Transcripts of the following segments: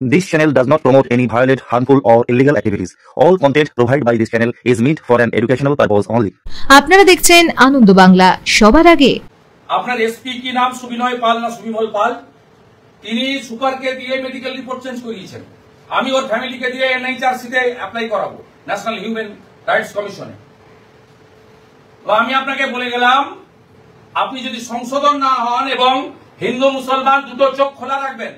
This channel does not promote any violent, harmful or illegal activities. All content provided by this channel is meant for an educational purpose only. আপনারা দেখছেন আনন্দ বাংলা। সবার আগে আপনার SP কি নাম সুবিনয় পাল না সুবিমল পাল, তিনি সুপারকে দিয়ে মেডিকেল রিপোর্ট চেঞ্জ করিয়েছেন। আমি ওর ফ্যামিলিকে দিয়ে এনএইচআরসিতে অ্যাপ্লাই করাবো, ন্যাশনাল হিউম্যান রাইটস কমিশনে। তো আমি আপনাকে বলে গেলাম, আপনি যদি সংশোধন না হন এবং হিন্দু মুসলমান দুটো চোখ খোলা রাখবেন,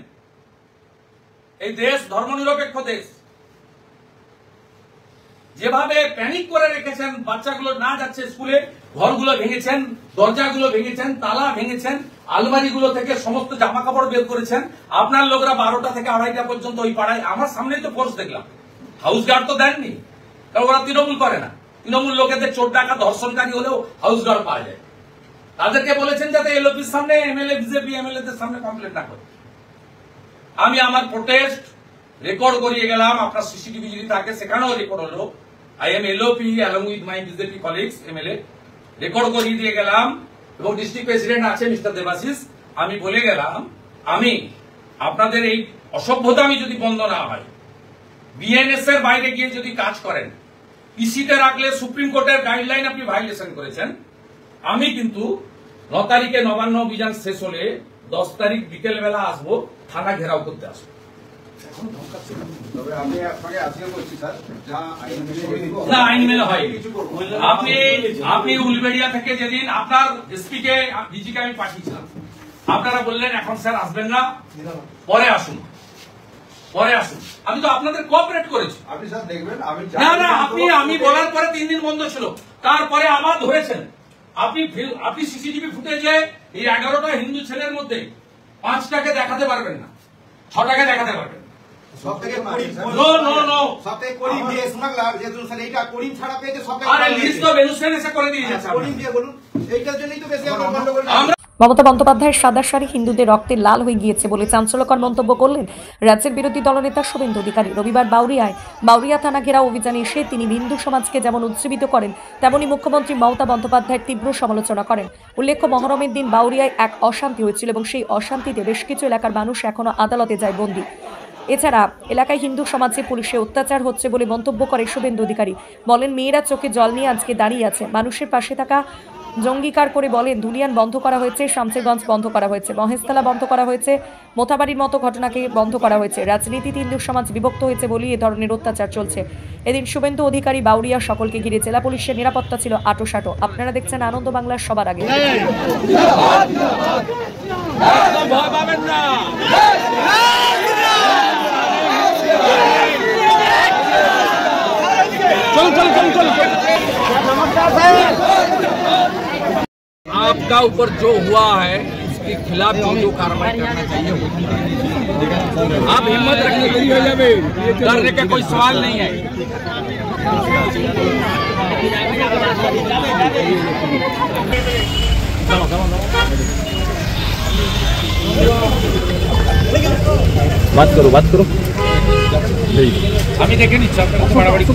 এই দেশ ধর্মনিরপেক্ষ দেশ, যেভাবে প্যানিক করে রেখেছেন, বাচ্চাগুলো না যাচ্ছে স্কুলে, ঘরগুলো ভেঙেছেন, দরজাগুলো ভেঙেছেন, তালা ভেঙেছেন, আলমারিগুলো থেকে সমস্ত জামা কাপড় বের করেছেন। আপনার লোকরা 12টা থেকে 2:30 পর্যন্ত ওই পাড়ায়, আমার সামনেই তো ফোর্স দেখলাম, হাউস গার্ড তো দেননি, কারণ ওরা তৃণমূল করে না। তৃণমূল লোকেদের চোর ডাকা ধর্ষণকারী হলেও হাউস গার্ড পাওয়া যায়। তাদেরকে বলেছেন যাতে এলওপির সামনে এমএলএ, বিজেপি এমএলএ দের সামনে কমপ্লেন না করে। আমি আমার প্রোটেস্ট রেকর্ড করিয়ে গেলাম, আপনার সিসিটিভি যদি থাকে সেখানেও রেকর্ড হলো। I am LOP along with my BJP colleagues MLA, record করিয়ে দিয়ে গেলাম। এবং ডিস্ট্রিক্ট প্রেসিডেন্ট আছে মিস্টার দেবাশিস, আমি বলে গেলাম, আমি আপনাদের এই অসভ্যতা আমি যদি বন্ধ না হয়, বিএনএস এর বাইরে গিয়ে যদি কাজ করেন, পিসিতে রাখলে সুপ্রিম কোর্টের গাইডলাইন আপনি ভাইলেশন করেছেন। আমি কিন্তু 9 তারিখে নবান্ন অভিযান শেষ হলে 10 তারিখ বিকেল বেলা আসবো, থানা ঘেরাও করতে আসবো। আইন মেনে হয়। আপনি উলবেড়িয়া থেকে যেদিন আপনার এসপি কে ডিজিকে আমি পাঠিয়েছিলাম, আপনারা বললেন এখন স্যার আসবেন না, পরে আসুন, পরে আসুন। আমি তো আপনাদের কোঅপারেট করেছি। আপনি স্যার দেখবেন, আমি বলার পরে 3 দিন বন্ধ ছিল, তারপরে আবার ধরেছেন। আপনি সিসিটিভি ফুটেজে এই 11টা হিন্দু ছেলের মধ্যে 5টাকে দেখাতে পারবেন না, 6টাকে দেখাতে পারবেন। মমতা বন্দ্যোপাধ্যায়ের সাদা শাড়ি হিন্দুদের রক্তে লাল হয়ে গিয়েছে বলে চাঞ্চল্যকর মন্তব্য করলেন রাজ্যের বিরোধী দলনেতা শুভেন্দু অধিকারী। রবিবার বাউরিয়া থানা ঘেরাও অভিযানে এসে তিনি হিন্দু সমাজকে যেমন উজ্জীবিত করেন, তেমনি মুখ্যমন্ত্রী মমতা বন্দ্যোপাধ্যায়ের তীব্র সমালোচনা করেন। উল্লেখ্য, মহরমের দিন বাউরিয়ায় এক অশান্তি হয়েছিল এবং সেই অশান্তিতে বেশ কিছু এলাকার মানুষ এখনো আদালতে যায় বন্দী। এছাড়া এলাকায় হিন্দু সমাজে পুলিশের অত্যাচার হচ্ছে বলে মন্তব্য করে শুভেন্দু অধিকারী। বলেন, মেয়েরা চোখে জল নিয়ে আজকে দাঁড়িয়ে আছে, মানুষের পাশে থাকা জঙ্গিকার করে বলেন, ধুলিয়ান বন্ধ করা হয়েছে, শামসেরগঞ্জ বন্ধ করা হয়েছে, মহেশতলা বন্ধ করা হয়েছে, মোথাবাড়ির মতো ঘটনাকে বন্ধ করা হয়েছে। রাজনীতিতে হিন্দু সমাজ বিভক্ত হয়েছে বলেই এ ধরনের অত্যাচার চলছে। এদিন শুভেন্দু অধিকারী বাউরিয়া সকলকে ঘিরে জেলা পুলিশের নিরাপত্তা ছিল আঁটোসাঁটো। আপনারা দেখছেন আনন্দ বাংলার সবার আগে। आपका ऊपर जो हुआ है उसके खिलाफ जो कार्रवाई करना चाहिए होगी। आप हिम्मत रखिए, डरने का कोई सवाल नहीं है। बात करो আমি দেখে নিচ্ছি আপনার বাড়াবাড়ি।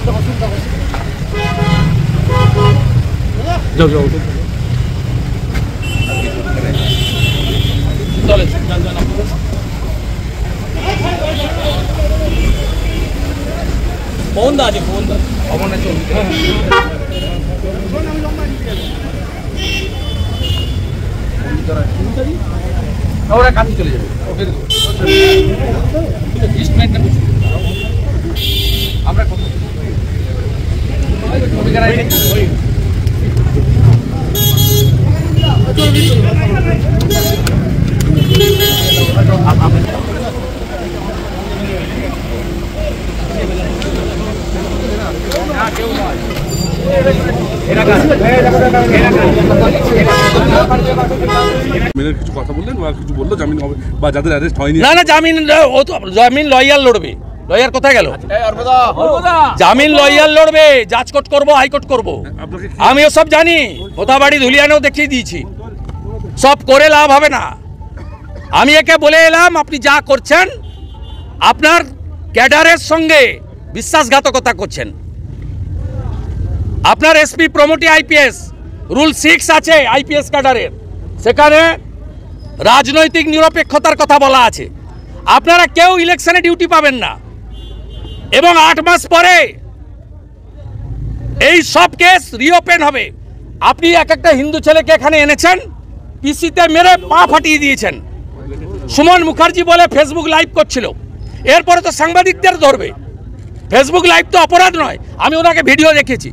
जाओ চলে ফোন দা অমনে চলছে, ওরা কাছে চলে যাবে। আমরা কিছু কথা বললেন, কিছু বললো জামিন হবে বা যাদের অ্যারেস্ট হয়নি। না জামিন লয়ার লড়বে। লয়ার কোথায় গেল? জামিন লয়ার লড়বে, জাজ কোর্ট করবো, হাইকোর্ট করবো, আমিও সব জানি। মোথাবাড়ি ধুলিয়ানেও দেখিয়ে দিয়েছি, সব করে লাভ হবে না। আমি একে বলে এলাম, আপনি যা করছেন আপনার ক্যাডারের সঙ্গে বিশ্বাসঘাতকতা করছেন। আপনার এসপি প্রমোটি আইপিএস রুল 6 আছে আইপিএস ক্যাডারের, সেখানে রাজনৈতিক নিরপেক্ষতার কথা বলা আছে। আপনারা কেউ ইলেকশনে ডিউটি পাবেন না, এবং 8 মাস পরে এই সব কেস রিওপেন হবে। আপনি এক একটা হিন্দু ছেলেকে এখানে এনেছেন, পিসিতে মেরে পা ফাটিয়ে দিয়েছেন। সুমন মুখার্জি বলে ফেসবুক লাইভ করছিল, এরপরে তো সাংবাদিকদের ধরবে। ফেসবুক লাইভ তো অপরাধ নয়। আমি ওনাকে ভিডিও দেখেছি,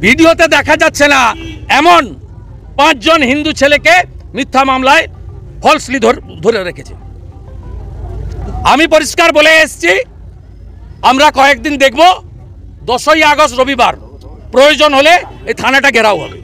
ভিডিওতে দেখা যাচ্ছে না এমন 5 জন হিন্দু ছেলেকে মিথ্যা মামলায় ফলসলি ধরে রেখেছে। আমি পরিষ্কার বলে এসেছি, আমরা কয়েকদিন দেখব, 10ই আগস্ট রবিবার প্রয়োজন হলে এই থানাটা ঘেরাও হবে।